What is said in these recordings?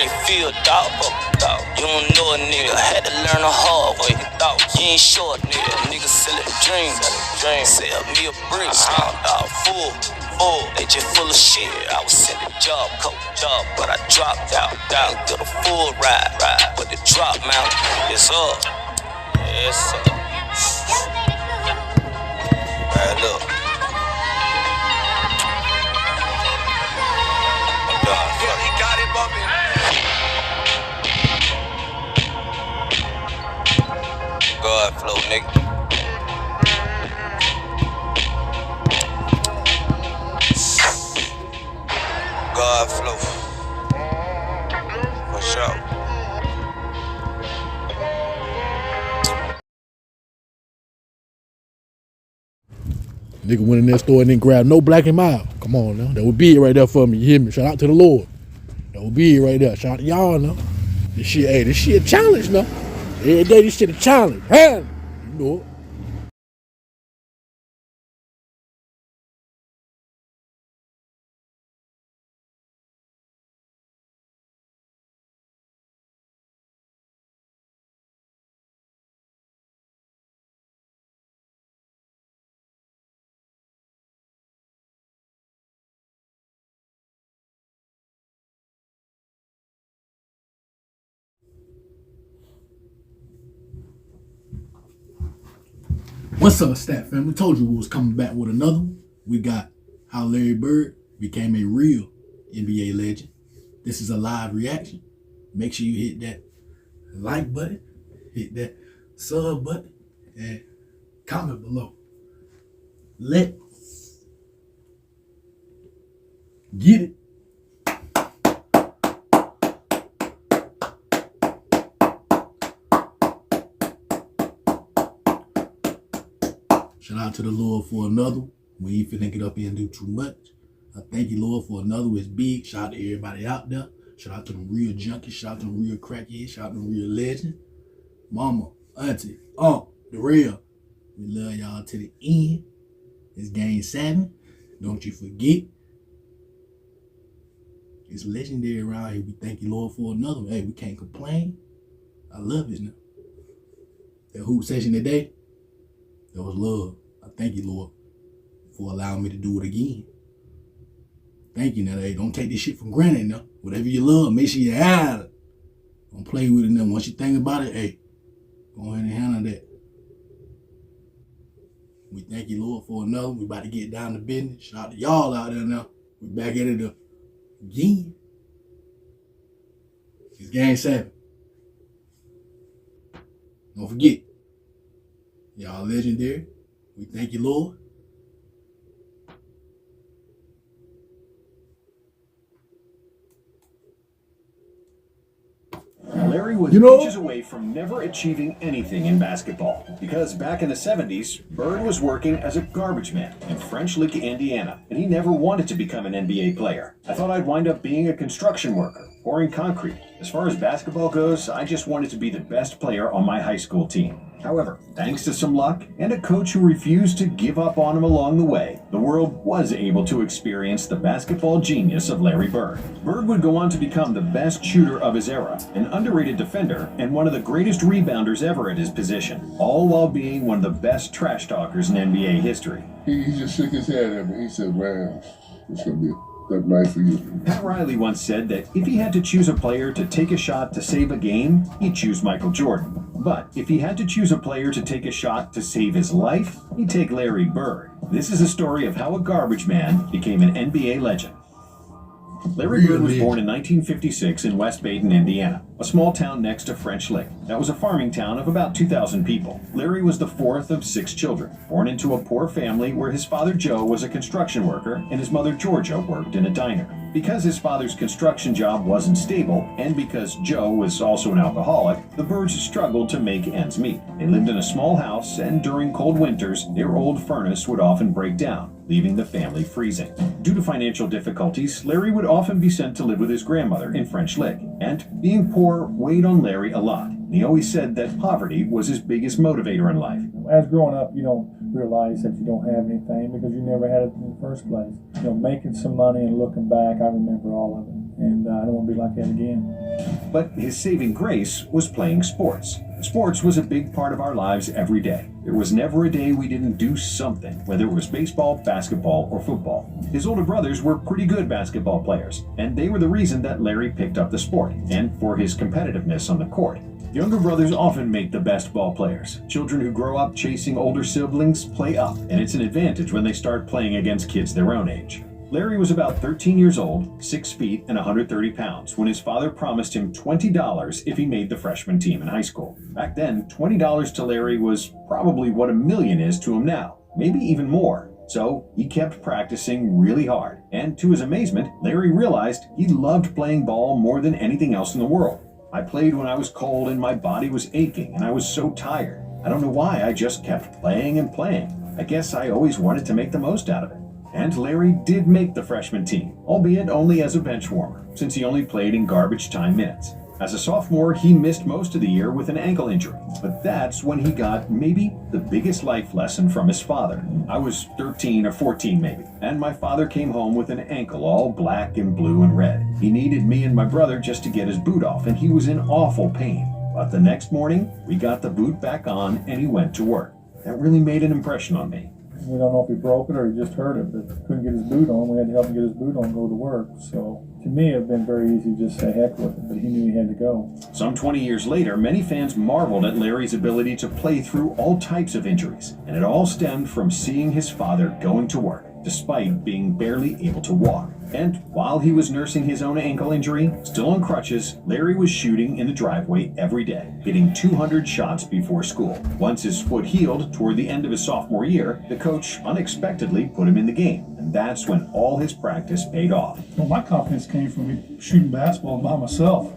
Springfield, dog. You don't know a nigga, had to learn the hard way. You ain't short, nigga. Nigga selling dreams. Sell me a brick, dog. Full. They just full of shit. I was sent a job, but I dropped out. Did a full ride. But the drop mount, it's up. It's up. Right, look. He got it bumping. God flow, nigga. God flow. For sure. Nigga went in that store and didn't grab no Black and Mild. Come on now. That would be it right there for me. You hear me? Shout out to the Lord. That would be it right there. Shout out to y'all now. This shit a challenge now. Every day this shit a challenge. Hell, you know it. What's up, Stat Family? We told you we was coming back with another one. We got how Larry Bird became a real NBA legend. This is a live reaction. Make sure you hit that like button, hit that sub button, and comment below. Let's get it. Shout out to the Lord for another one. We ain't finna get up here and do too much. I thank you, Lord, for another one. It's big. Shout out to everybody out there. Shout out to them real junkies. Shout out to them real crackheads. Shout out to them real legends. Mama, auntie, the real. We love y'all to the end. It's Game 7. Don't you forget. It's legendary around here. We thank you, Lord, for another one. Hey, we can't complain. I love it now. That hoop session today, that was love. I thank you, Lord, for allowing me to do it again. Thank you now. Hey, don't take this shit for granted now. Whatever you love, make sure you have it. Don't play with it now. Once you think about it, hey, go ahead and handle that. We thank you, Lord, for another. We about to get down to business. Shout out to y'all out there now. We back at it again. It's Game 7. Don't forget. Y'all legendary. We thank you, Lord. Larry was inches away from never achieving anything in basketball because back in the 70s, Bird was working as a garbage man in French Lick, Indiana, and he never wanted to become an NBA player. I thought I'd wind up being a construction worker, pouring concrete. As far as basketball goes, I just wanted to be the best player on my high school team. However, thanks to some luck and a coach who refused to give up on him along the way, the world was able to experience the basketball genius of Larry Bird. Bird would go on to become the best shooter of his era, an underrated defender, and one of the greatest rebounders ever at his position, all while being one of the best trash talkers in NBA history. He just shook his head at me. He said, "Man, it's going to be that nice for you." Pat Riley once said that if he had to choose a player to take a shot to save a game, he'd choose Michael Jordan. But if he had to choose a player to take a shot to save his life, he'd take Larry Bird. This is a story of how a garbage man became an NBA legend. Larry Bird was born in 1956 in West Baden, Indiana, a small town next to French Lick. That was a farming town of about 2,000 people. Larry was the fourth of 6 children, born into a poor family where his father Joe was a construction worker and his mother Georgia worked in a diner. Because his father's construction job wasn't stable, and because Joe was also an alcoholic, the Birds struggled to make ends meet. They lived in a small house, and during cold winters, their old furnace would often break down, leaving the family freezing. Due to financial difficulties, Larry would often be sent to live with his grandmother in French Lick, and being poor weighed on Larry a lot. He always said that poverty was his biggest motivator in life. As growing up, you don't realize that you don't have anything because you never had it in the first place. You know, making some money and looking back, I remember all of it. and I don't want to be like that again. But his saving grace was playing sports. Sports was a big part of our lives every day. There was never a day we didn't do something, whether it was baseball, basketball, or football. His older brothers were pretty good basketball players, and they were the reason that Larry picked up the sport, and for his competitiveness on the court. Younger brothers often make the best ball players. Children who grow up chasing older siblings play up, and it's an advantage when they start playing against kids their own age. Larry was about 13 years old, 6 feet, and 130 pounds when his father promised him $20 if he made the freshman team in high school. Back then, $20 to Larry was probably what $1 million is to him now, maybe even more. So he kept practicing really hard, and to his amazement, Larry realized he loved playing ball more than anything else in the world. I played when I was cold and my body was aching and I was so tired. I don't know why, I just kept playing and playing. I guess I always wanted to make the most out of it. And Larry did make the freshman team, albeit only as a bench warmer, since he only played in garbage time minutes. As a sophomore, he missed most of the year with an ankle injury, but that's when he got maybe the biggest life lesson from his father. I was 13 or 14 maybe, and my father came home with an ankle all black and blue and red. He needed me and my brother just to get his boot off, and he was in awful pain. But the next morning, we got the boot back on and he went to work. That really made an impression on me. We don't know if he broke it or he just hurt it, but couldn't get his boot on. We had to help him get his boot on and go to work. So to me, it had been very easy to just say heck with it, but he knew he had to go. Some 20 years later, many fans marveled at Larry's ability to play through all types of injuries, and it all stemmed from seeing his father going to work, despite being barely able to walk. And while he was nursing his own ankle injury, still on crutches, Larry was shooting in the driveway every day, hitting 200 shots before school. Once his foot healed toward the end of his sophomore year, the coach unexpectedly put him in the game. And that's when all his practice paid off. Well, my confidence came from me shooting basketball by myself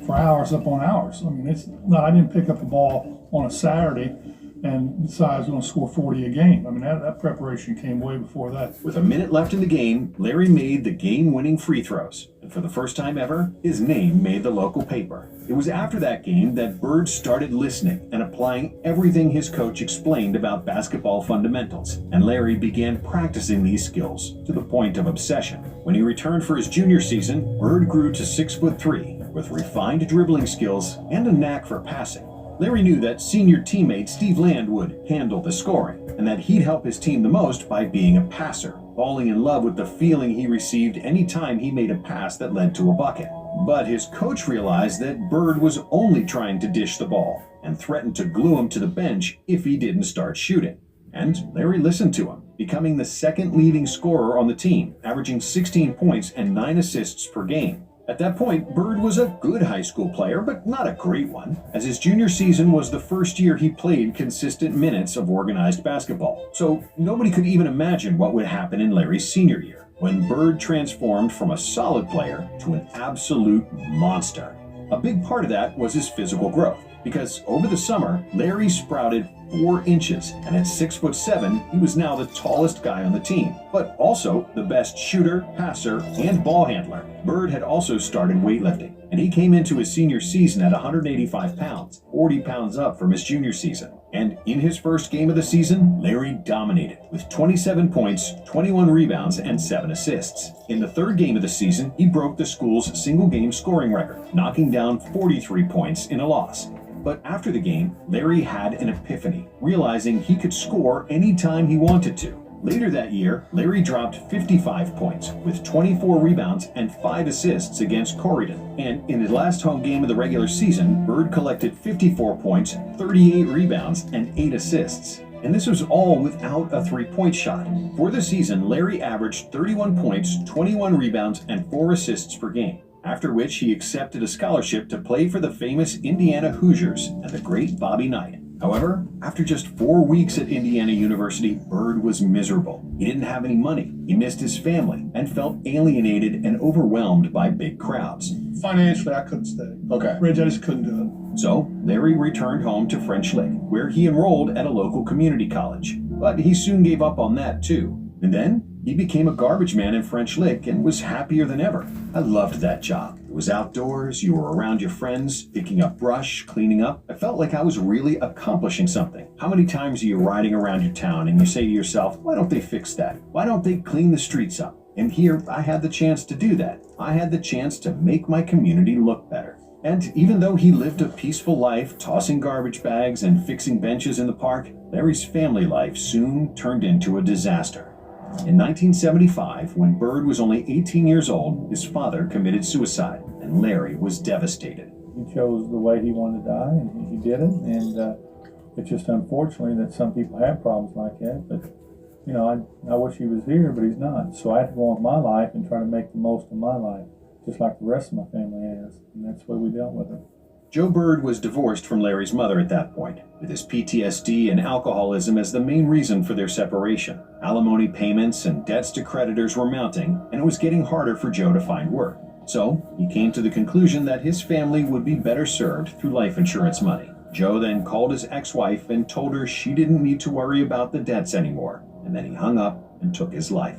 for hours upon hours. I mean, it's not, I didn't pick up the ball on a Saturday and decide I was going to score 40 a game. I mean, that preparation came way before that. With a minute left in the game, Larry made the game-winning free throws. And for the first time ever, his name made the local paper. It was after that game that Bird started listening and applying everything his coach explained about basketball fundamentals. And Larry began practicing these skills to the point of obsession. When he returned for his junior season, Bird grew to 6'3", with refined dribbling skills and a knack for passing. Larry knew that senior teammate Steve Land would handle the scoring, and that he'd help his team the most by being a passer, falling in love with the feeling he received any time he made a pass that led to a bucket. But his coach realized that Bird was only trying to dish the ball, and threatened to glue him to the bench if he didn't start shooting. And Larry listened to him, becoming the second leading scorer on the team, averaging 16 points and 9 assists per game. At that point, Bird was a good high school player, but not a great one, as his junior season was the first year he played consistent minutes of organized basketball. So nobody could even imagine what would happen in Larry's senior year, when Bird transformed from a solid player to an absolute monster. A big part of that was his physical growth, because over the summer, Larry sprouted 4 inches, and at 6'7", he was now the tallest guy on the team, but also the best shooter, passer, and ball handler. Bird had also started weightlifting, and he came into his senior season at 185 pounds, 40 pounds up from his junior season. And in his first game of the season, Larry dominated with 27 points, 21 rebounds, and 7 assists. In the third game of the season, he broke the school's single-game scoring record, knocking down 43 points in a loss. But after the game, Larry had an epiphany, realizing he could score anytime he wanted to. Later that year, Larry dropped 55 points with 24 rebounds and 5 assists against Corydon. And in his last home game of the regular season, Bird collected 54 points, 38 rebounds, and 8 assists. And this was all without a three-point shot. For the season, Larry averaged 31 points, 21 rebounds, and 4 assists per game, after which he accepted a scholarship to play for the famous Indiana Hoosiers and the great Bobby Knight. However, after just 4 weeks at Indiana University, Bird was miserable. He didn't have any money, he missed his family, and felt alienated and overwhelmed by big crowds. Financially, I couldn't stay. Okay. Rich, I just couldn't do it. So, Larry returned home to French Lick, where he enrolled at a local community college. But he soon gave up on that too. And then, he became a garbage man in French Lick and was happier than ever. I loved that job. It was outdoors, you were around your friends, picking up brush, cleaning up. I felt like I was really accomplishing something. How many times are you riding around your town and you say to yourself, why don't they fix that? Why don't they clean the streets up? And here I had the chance to do that. I had the chance to make my community look better. And even though he lived a peaceful life, tossing garbage bags and fixing benches in the park, Larry's family life soon turned into a disaster. In 1975, when Bird was only 18 years old, his father committed suicide, and Larry was devastated. He chose the way he wanted to die, and he did it. And it's just unfortunately that some people have problems like that. But you know, I wish he was here, but he's not. So I have to go on with my life and try to make the most of my life, just like the rest of my family has. And that's the way we dealt with it. Joe Bird was divorced from Larry's mother at that point, with his PTSD and alcoholism as the main reason for their separation. Alimony payments and debts to creditors were mounting, and it was getting harder for Joe to find work. So he came to the conclusion that his family would be better served through life insurance money. Joe then called his ex-wife and told her she didn't need to worry about the debts anymore, and then he hung up and took his life.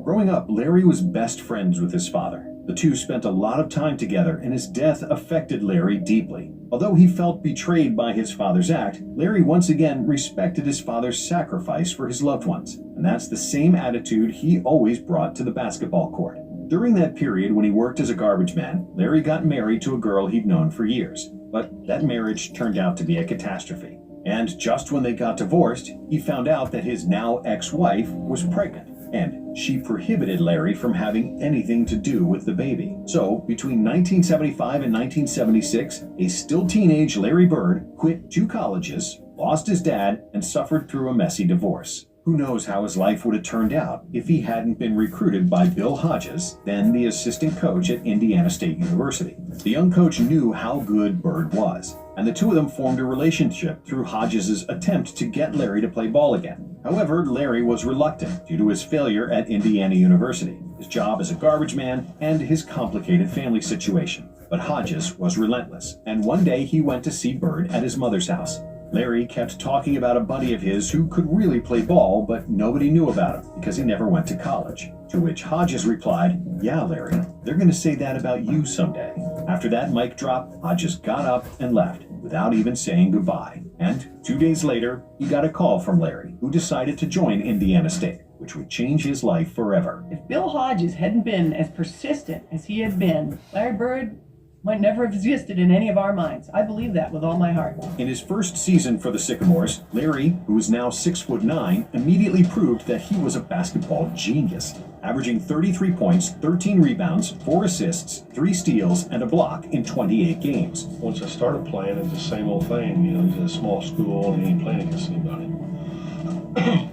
Growing up, Larry was best friends with his father. The two spent a lot of time together, and his death affected Larry deeply. Although he felt betrayed by his father's act, Larry once again respected his father's sacrifice for his loved ones, and that's the same attitude he always brought to the basketball court. During that period when he worked as a garbage man, Larry got married to a girl he'd known for years, but that marriage turned out to be a catastrophe. And just when they got divorced, he found out that his now ex-wife was pregnant, and she prohibited Larry from having anything to do with the baby. So, between 1975 and 1976, a still teenage Larry Bird quit 2 colleges, lost his dad, and suffered through a messy divorce. Who knows how his life would have turned out if he hadn't been recruited by Bill Hodges, then the assistant coach at Indiana State University. The young coach knew how good Bird was, and the two of them formed a relationship through Hodges' attempt to get Larry to play ball again. However, Larry was reluctant due to his failure at Indiana University, his job as a garbage man, and his complicated family situation. But Hodges was relentless, and one day he went to see Bird at his mother's house. Larry kept talking about a buddy of his who could really play ball, but nobody knew about him because he never went to college. To which Hodges replied, "Yeah, Larry, they're going to say that about you someday." After that mic drop, Hodges got up and left without even saying goodbye. And 2 days later, he got a call from Larry, who decided to join Indiana State, which would change his life forever. If Bill Hodges hadn't been as persistent as he had been, Larry Bird might never have existed in any of our minds. I believe that with all my heart. In his first season for the Sycamores, Larry, who is now 6'9", immediately proved that he was a basketball genius, averaging 33 points, 13 rebounds, 4 assists, 3 steals, and a block in 28 games. Once I started playing, it's the same old thing. You know, he's in a small school and he ain't playing against anybody,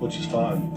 which is fine.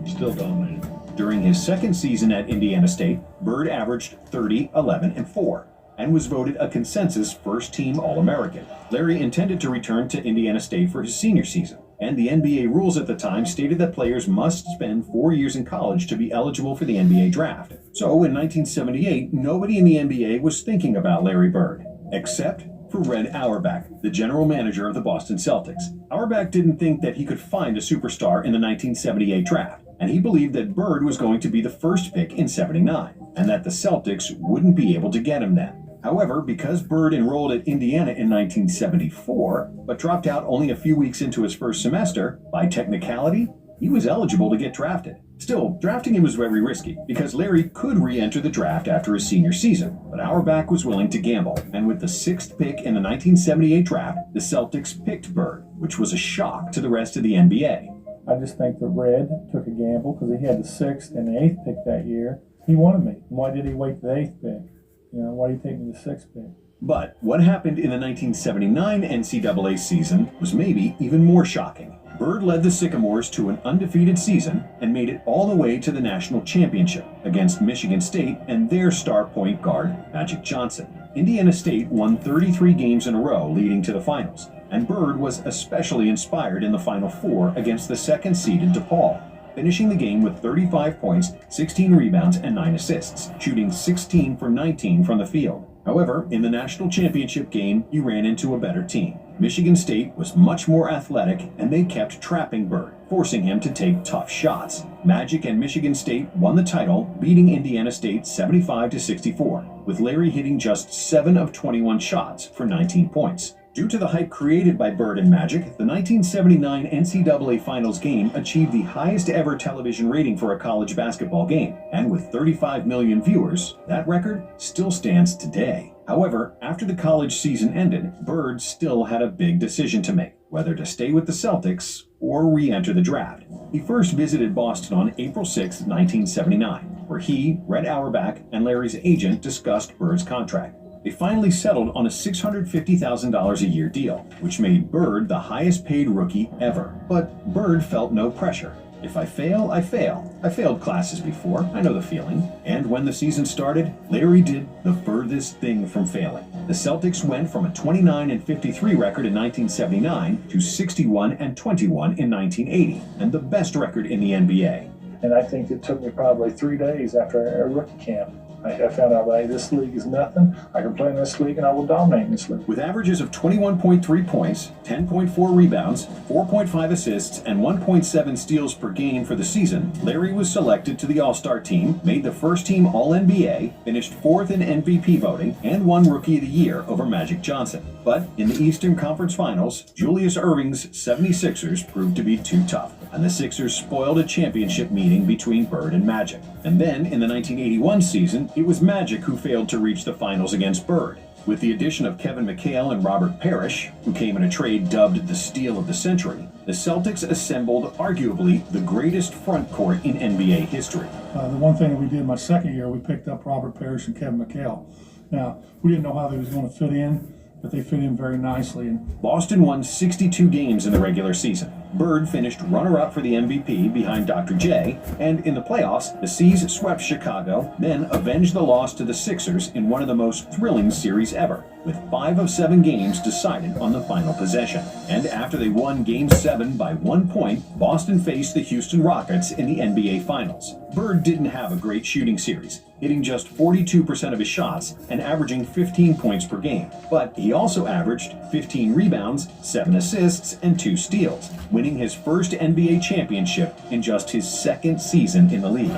Still dominated. During his second season at Indiana State, Bird averaged 30, 11, and 4. And was voted a consensus first-team All-American. Larry intended to return to Indiana State for his senior season, and the NBA rules at the time stated that players must spend 4 years in college to be eligible for the NBA draft. So in 1978, nobody in the NBA was thinking about Larry Bird, except for Red Auerbach, the general manager of the Boston Celtics. Auerbach didn't think that he could find a superstar in the 1978 draft, and he believed that Bird was going to be the first pick in '79, and that the Celtics wouldn't be able to get him then. However, because Bird enrolled at Indiana in 1974, but dropped out only a few weeks into his first semester, by technicality, he was eligible to get drafted. Still, drafting him was very risky, because Larry could re-enter the draft after his senior season, but Auerbach was willing to gamble, and with the 6th pick in the 1978 draft, the Celtics picked Bird, which was a shock to the rest of the NBA. I just think that Red took a gamble because he had the 6th and the 8th pick that year. He wanted me. Why did he wait the 8th pick? You know, why do you take me the 6th pick? But what happened in the 1979 NCAA season was maybe even more shocking. Bird led the Sycamores to an undefeated season and made it all the way to the national championship against Michigan State and their star point guard, Magic Johnson. Indiana State won 33 games in a row leading to the finals, and Bird was especially inspired in the Final Four against the second-seeded DePaul, finishing the game with 35 points, 16 rebounds, and 9 assists, shooting 16 for 19 from the field. However, in the national championship game, he ran into a better team. Michigan State was much more athletic, and they kept trapping Bird, forcing him to take tough shots. Magic and Michigan State won the title, beating Indiana State 75-64, with Larry hitting just 7 of 21 shots for 19 points. Due to the hype created by Bird and Magic, the 1979 NCAA Finals game achieved the highest ever television rating for a college basketball game, and with 35 million viewers, that record still stands today. However, after the college season ended, Bird still had a big decision to make, whether to stay with the Celtics or re-enter the draft. He first visited Boston on April 6, 1979, where he, Red Auerbach, and Larry's agent discussed Bird's contract. They finally settled on a $650,000 a year deal, which made Bird the highest paid rookie ever. But Bird felt no pressure. If I fail, I fail. I failed classes before, I know the feeling. And when the season started, Larry did the furthest thing from failing. The Celtics went from a 29-53 record in 1979 to 61-21 in 1980, and the best record in the NBA. And I think it took me probably 3 days after a rookie camp. I found out, hey, this league is nothing. I can play in this league and I will dominate in this league. With averages of 21.3 points, 10.4 rebounds, 4.5 assists, and 1.7 steals per game for the season, Larry was selected to the All-Star team, made the first team All-NBA, finished fourth in MVP voting, and won Rookie of the Year over Magic Johnson. But in the Eastern Conference Finals, Julius Erving's 76ers proved to be too tough, and the Sixers spoiled a championship meeting between Bird and Magic. And then, in the 1981 season, it was Magic who failed to reach the finals against Bird. With the addition of Kevin McHale and Robert Parrish, who came in a trade dubbed the Steal of the Century, the Celtics assembled arguably the greatest front court in NBA history. The one thing that we did my second year, we picked up Robert Parrish and Kevin McHale. Now, we didn't know how they was going to fit in, but they fit in very nicely. Boston won 62 games in the regular season. Bird finished runner-up for the MVP behind Dr. J, and in the playoffs, the C's swept Chicago, then avenged the loss to the Sixers in one of the most thrilling series ever, with 5 of 7 games decided on the final possession. And after they won Game 7 by 1 point, Boston faced the Houston Rockets in the NBA Finals. Bird didn't have a great shooting series, hitting just 42% of his shots and averaging 15 points per game. But he also averaged 15 rebounds, 7 assists, and 2 steals, winning his first NBA championship in just his second season in the league.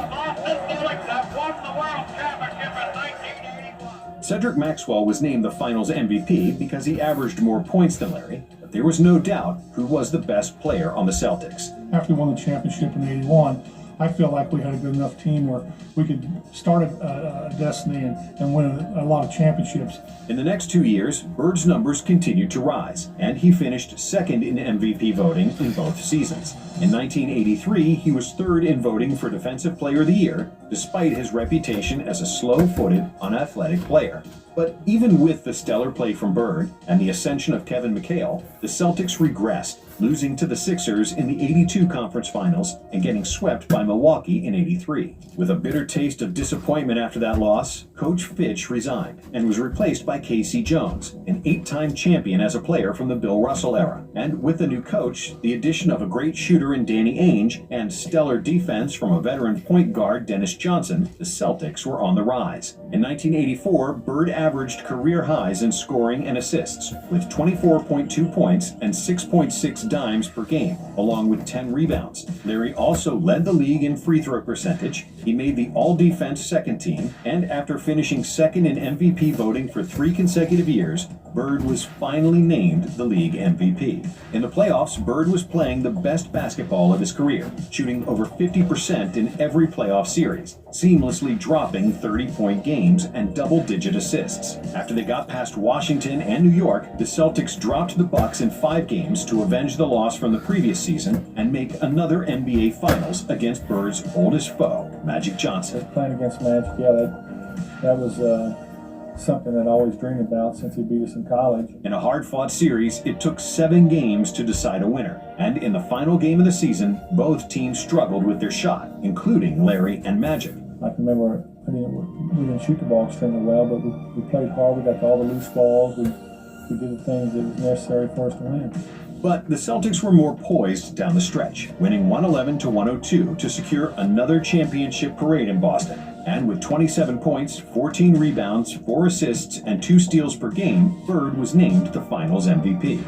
Cedric Maxwell was named the Finals MVP because he averaged more points than Larry, but there was no doubt who was the best player on the Celtics. After we won the championship in '81, I feel like we had a good enough team where we could start a destiny and win a lot of championships. In the next 2 years, Bird's numbers continued to rise, and he finished second in MVP voting in both seasons. In 1983, he was third in voting for Defensive Player of the Year, despite his reputation as a slow-footed, unathletic player. But even with the stellar play from Bird and the ascension of Kevin McHale, the Celtics regressed, losing to the Sixers in the '82 Conference Finals and getting swept by Milwaukee in '83. With a bitter taste of disappointment after that loss, Coach Fitch resigned and was replaced by Casey Jones, an 8-time champion as a player from the Bill Russell era. And with the new coach, the addition of a great shooter in Danny Ainge and stellar defense from a veteran point guard Dennis Johnson, the Celtics were on the rise. In 1984, Bird averaged career highs in scoring and assists, with 24.2 points and 6.6 dimes per game, along with 10 rebounds. Larry also led the league in free throw percentage. He made the all-defense second team, and after finishing second in MVP voting for 3 consecutive years, Bird was finally named the league MVP. In the playoffs, Bird was playing the best basketball of his career, shooting over 50% in every playoff series, seamlessly dropping 30-point games and double-digit assists. After they got past Washington and New York, the Celtics dropped the Bucks in 5 games to avenge the loss from the previous season and make another NBA Finals against Bird's oldest foe, Magic Johnson. Playing against Magic, that was something that I always dreamed about since he beat us in college. In a hard-fought series, it took 7 games to decide a winner. And in the final game of the season, both teams struggled with their shot, including Larry and Magic. I can remember we didn't shoot the ball extremely well, but we played hard. We got to all the loose balls. We did the things that was necessary for us to win. But the Celtics were more poised down the stretch, winning 111-102 to secure another championship parade in Boston. And with 27 points, 14 rebounds, 4 assists, and 2 steals per game, Bird was named the Finals MVP.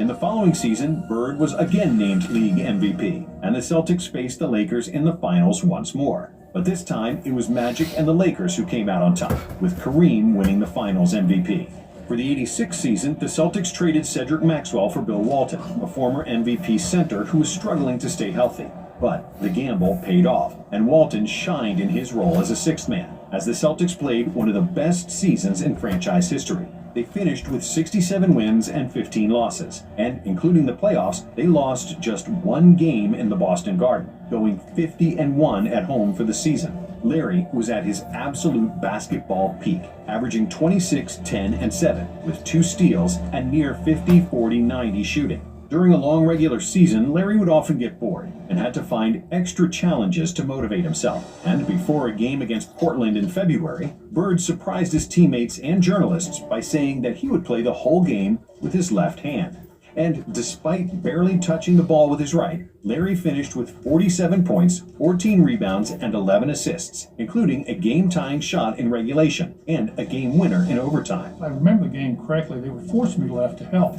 In the following season, Bird was again named league MVP, and the Celtics faced the Lakers in the finals once more. But this time, it was Magic and the Lakers who came out on top, with Kareem winning the Finals MVP. For the '86 season, the Celtics traded Cedric Maxwell for Bill Walton, a former MVP center who was struggling to stay healthy. But the gamble paid off, and Walton shined in his role as a sixth man, as the Celtics played one of the best seasons in franchise history. They finished with 67 wins and 15 losses, and including the playoffs, they lost just one game in the Boston Garden, going 50-1 at home for the season. Larry was at his absolute basketball peak, averaging 26, 10, and 7, with 2 steals and near 50, 40, 90 shooting. During a long regular season, Larry would often get bored and had to find extra challenges to motivate himself. And before a game against Portland in February, Bird surprised his teammates and journalists by saying that he would play the whole game with his left hand. And despite barely touching the ball with his right, Larry finished with 47 points, 14 rebounds, and 11 assists, including a game-tying shot in regulation and a game winner in overtime. If I remember the game correctly, they were forcing me left to help.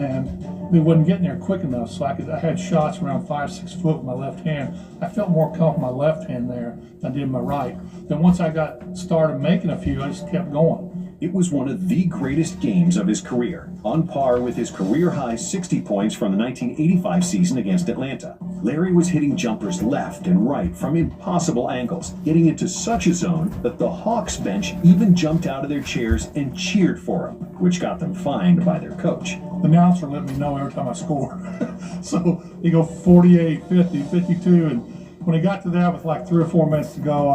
And they wasn't getting there quick enough, so I had shots around 5-6 foot with my left hand. I felt more comfortable with my left hand there than I did my right. Then once I got started making a few, I just kept going. It was one of the greatest games of his career, on par with his career-high 60 points from the 1985 season against Atlanta. Larry was hitting jumpers left and right from impossible angles, getting into such a zone that the Hawks bench even jumped out of their chairs and cheered for him, which got them fined by their coach. The announcer let me know every time I scored. So he go 48, 50, 52, and when he got to that with like 3 or 4 minutes to go,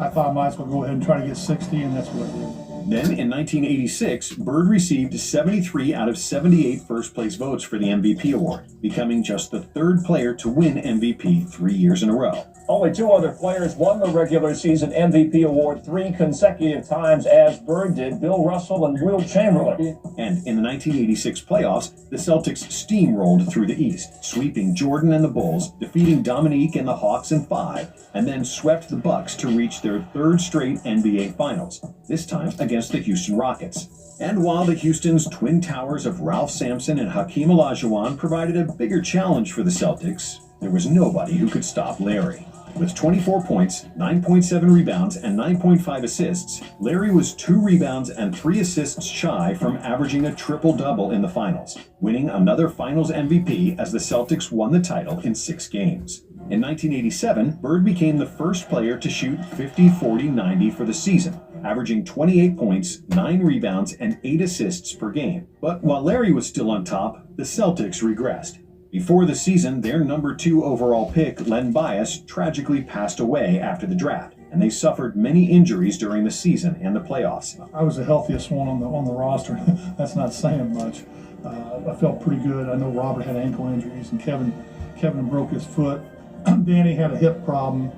I thought I might as well go ahead and try to get 60, and that's what I did. Then, in 1986, Bird received 73 out of 78 first-place votes for the MVP award, becoming just the 3rd player to win MVP 3 years in a row. Only 2 other players won the regular season MVP award 3 consecutive times, as Bird did, Bill Russell and Wilt Chamberlain. And in the 1986 playoffs, the Celtics steamrolled through the East, sweeping Jordan and the Bulls, defeating Dominique and the Hawks in 5, and then swept the Bucks to reach their 3rd straight NBA Finals, this time against the Houston Rockets. And while the Houston's twin towers of Ralph Sampson and Hakeem Olajuwon provided a bigger challenge for the Celtics, there was nobody who could stop Larry. With 24 points, 9.7 rebounds, and 9.5 assists, Larry was 2 rebounds and 3 assists shy from averaging a triple-double in the finals, winning another Finals MVP as the Celtics won the title in 6 games. In 1987, Bird became the first player to shoot 50, 40, 90 for the season, averaging 28 points, 9 rebounds, and 8 assists per game. But while Larry was still on top, the Celtics regressed. Before the season, their number 2 overall pick, Len Bias, tragically passed away after the draft, and they suffered many injuries during the season and the playoffs. I was the healthiest one on the roster. That's not saying much. I felt pretty good. I know Robert had ankle injuries, and Kevin broke his foot. Danny had a hip problem.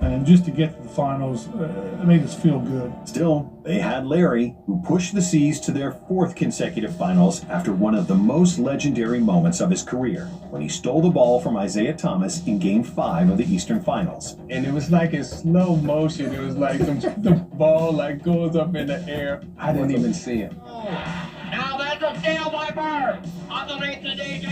And just to get to the finals, it made us feel good. Still, they had Larry, who pushed the C's to their 4th consecutive finals after one of the most legendary moments of his career, when he stole the ball from Isaiah Thomas in Game 5 of the Eastern Finals. And it was like in slow motion. It was like the ball like goes up in the air. I didn't even see it. Now that's a steal by Bird. Underneath the DJ.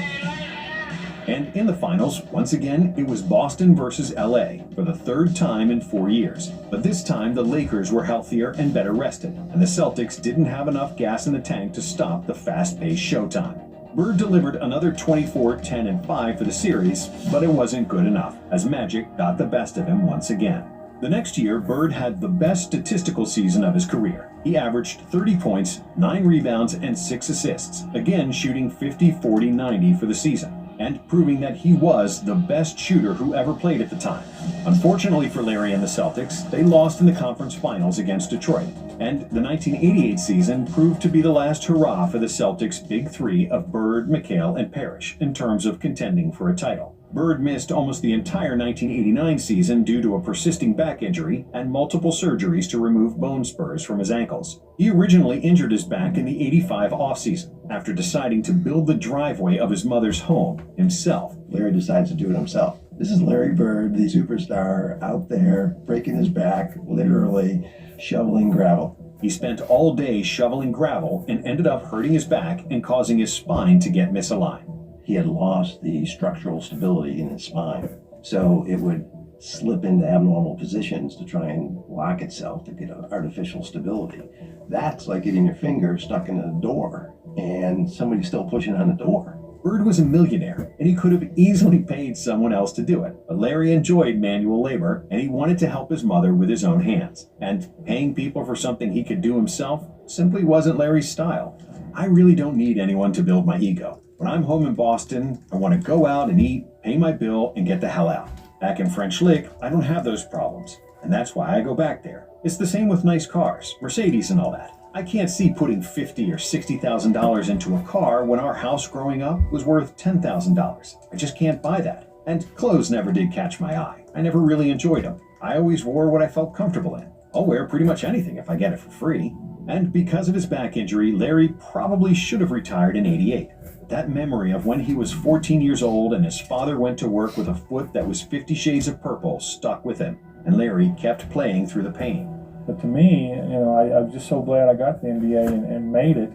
And in the finals, once again, it was Boston versus LA for the 3rd time in 4 years. But this time, the Lakers were healthier and better rested, and the Celtics didn't have enough gas in the tank to stop the fast-paced showtime. Bird delivered another 24, 10, and 5 for the series, but it wasn't good enough, as Magic got the best of him once again. The next year, Bird had the best statistical season of his career. He averaged 30 points, 9 rebounds, and 6 assists, again shooting 50, 40, 90 for the season, and proving that he was the best shooter who ever played at the time. Unfortunately for Larry and the Celtics, they lost in the conference finals against Detroit, and the 1988 season proved to be the last hurrah for the Celtics' big 3 of Bird, McHale, and Parrish in terms of contending for a title. Bird missed almost the entire 1989 season due to a persisting back injury and multiple surgeries to remove bone spurs from his ankles. He originally injured his back in the '85 offseason after deciding to build the driveway of his mother's home himself. Larry decides to do it himself. This is Larry Bird, the superstar, out there breaking his back, literally shoveling gravel. He spent all day shoveling gravel and ended up hurting his back and causing his spine to get misaligned. He had lost the structural stability in his spine, so it would slip into abnormal positions to try and lock itself to get artificial stability. That's like getting your finger stuck in a door and somebody's still pushing on the door. Bird was a millionaire, and he could have easily paid someone else to do it. But Larry enjoyed manual labor, and he wanted to help his mother with his own hands. And paying people for something he could do himself simply wasn't Larry's style. I really don't need anyone to build my ego. When I'm home in Boston, I want to go out and eat, pay my bill, and get the hell out. Back in French Lick, I don't have those problems, and that's why I go back there. It's the same with nice cars, Mercedes and all that. I can't see putting $50,000 or $60,000 into a car when our house growing up was worth $10,000. I just can't buy that. And clothes never did catch my eye. I never really enjoyed them. I always wore what I felt comfortable in. I'll wear pretty much anything if I get it for free. And because of his back injury, Larry probably should have retired in '88. That memory of when he was 14 years old and his father went to work with a foot that was 50 shades of purple stuck with him, and Larry kept playing through the pain. But to me, I'm just so glad I got the NBA and made it.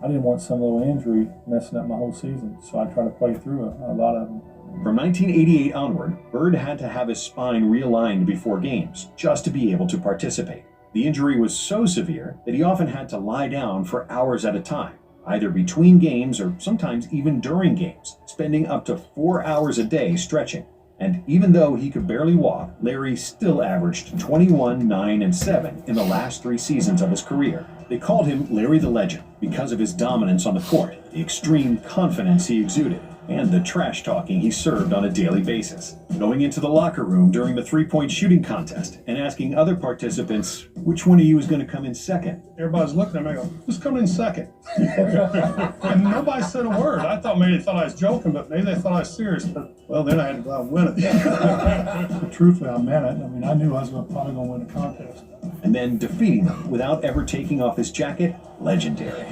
I didn't want some little injury messing up my whole season, so I tried to play through a lot of them. From 1988 onward, Bird had to have his spine realigned before games just to be able to participate. The injury was so severe that he often had to lie down for hours at a time, either between games or sometimes even during games, spending up to 4 hours a day stretching. And even though he could barely walk, Larry still averaged 21, 9, and 7 in the last 3 seasons of his career. They called him Larry the Legend because of his dominance on the court, the extreme confidence he exuded, and the trash talking he served on a daily basis. Going into the locker room during the three-point shooting contest and asking other participants which one of you is going to come in second. Everybody's looking at me going, who's coming in second? And nobody said a word. I thought maybe they thought I was joking, but maybe they thought I was serious. But, well, then I had to go out and win it. But truthfully, I meant it. I mean, I knew I was probably going to win the contest. And then defeating them without ever taking off his jacket, legendary.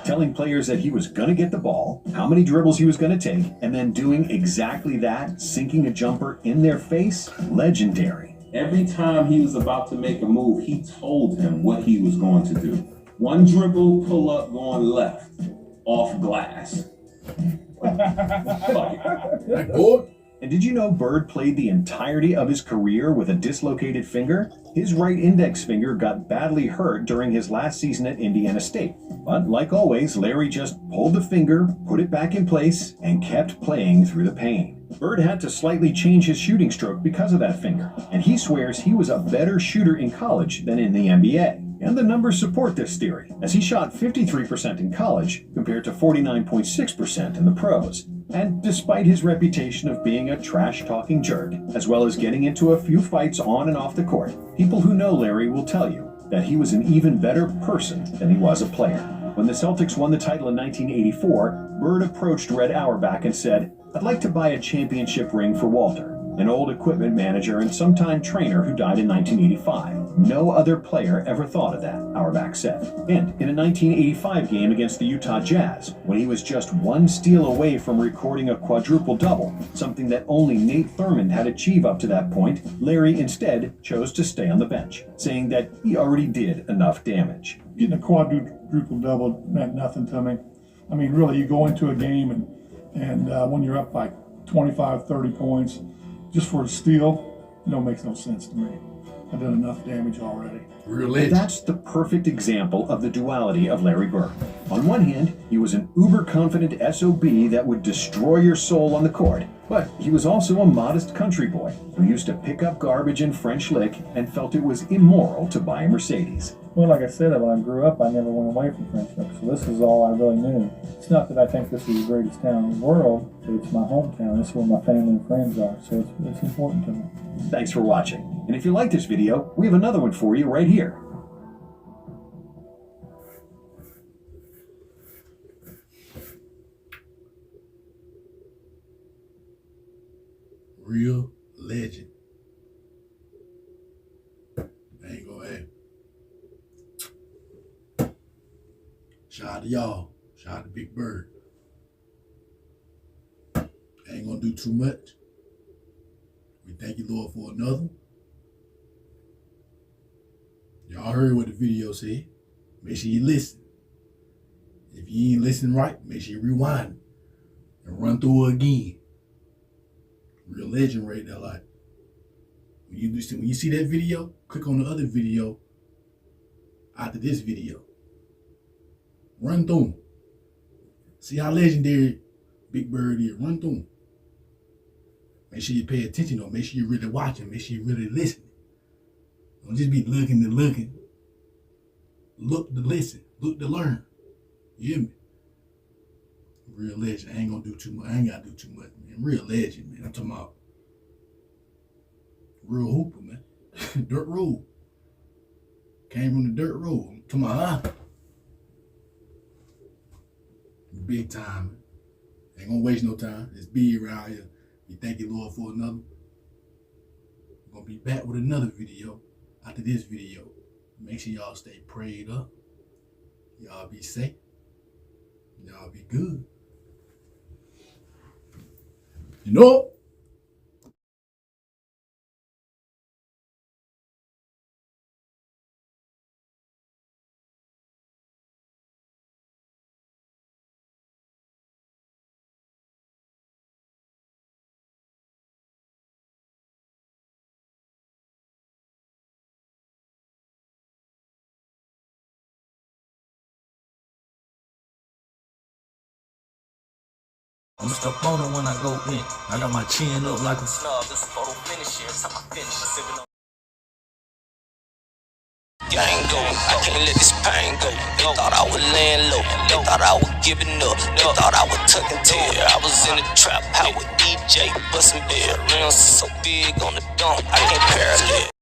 Telling players that he was going to get the ball, how many dribbles he was going to take, and then doing exactly that, sinking a jumper in their face, legendary. Every time he was about to make a move, he told him what he was going to do. One dribble, pull up, going left, off glass. And did you know Bird played the entirety of his career with a dislocated finger? His right index finger got badly hurt during his last season at Indiana State. But like always, Larry just pulled the finger, put it back in place, and kept playing through the pain. Bird had to slightly change his shooting stroke because of that finger, and he swears he was a better shooter in college than in the NBA. And the numbers support this theory, as he shot 53% in college compared to 49.6% in the pros. And despite his reputation of being a trash-talking jerk, as well as getting into a few fights on and off the court, people who know Larry will tell you that he was an even better person than he was a player. When the Celtics won the title in 1984, Bird approached Red Auerbach and said, "I'd like to buy a championship ring for Walter," an old equipment manager and sometime trainer who died in 1985. No other player ever thought of that, Auerbach said. And in a 1985 game against the Utah Jazz, when he was just one steal away from recording a quadruple-double, something that only Nate Thurmond had achieved up to that point, Larry instead chose to stay on the bench, saying that he already did enough damage. Getting a quadruple-double meant nothing to me. I mean, really, you go into a game and when you're up by 25, 30 points, just for a steal, makes no sense to me. I've done enough damage already. And that's the perfect example of the duality of Larry Bird. On one hand, he was an uber-confident SOB that would destroy your soul on the court, but he was also a modest country boy who used to pick up garbage in French Lick and felt it was immoral to buy a Mercedes. Well, like I said, when I grew up, I never went away from French Lick, so this is all I really knew. It's not that I think this is the greatest town in the world, but it's my hometown. It's where my family and friends are, so it's important to me. Thanks for watching. And if you like this video, we have another one for you right here. Real legend. I ain't gonna add. Shout out to y'all. Shout out to Big Bird. I ain't gonna do too much. We thank you, Lord, for another. Y'all heard what the video said. Make sure you listen. If you ain't listening right, make sure you rewind it and run through it again. Real legend right there. Like, when you see that video, click on the other video after this video. Run through 'em. See how legendary Big Bird is. Run through 'em. Make sure you pay attention though. Make sure you're really watching. Make sure you're really listening. Don't just be looking to looking. Look to listen. Look to learn. You hear me? Real legend. I ain't gonna do too much. I ain't gotta do too much, man. Real legend, man. I'm talking about real hooper, man. Dirt road. Came from the dirt road. I'm talking about, big time, man. Ain't gonna waste no time. It's be around here. We thank you, Lord, for another. We're gonna be back with another video after this video. Make sure y'all stay prayed up. Y'all be safe. Y'all be good. You know? I'm stuck on it when I go in. I got my chin up like a snob. This photo finish here. It's time I finish. Sipping on. Gang go. I can't let this pain go. They thought I was laying low. They thought I was giving up. They thought I was tucking tail. I was in the trap house with EJ busting beer. Rims so big on the dome. I can't parallel.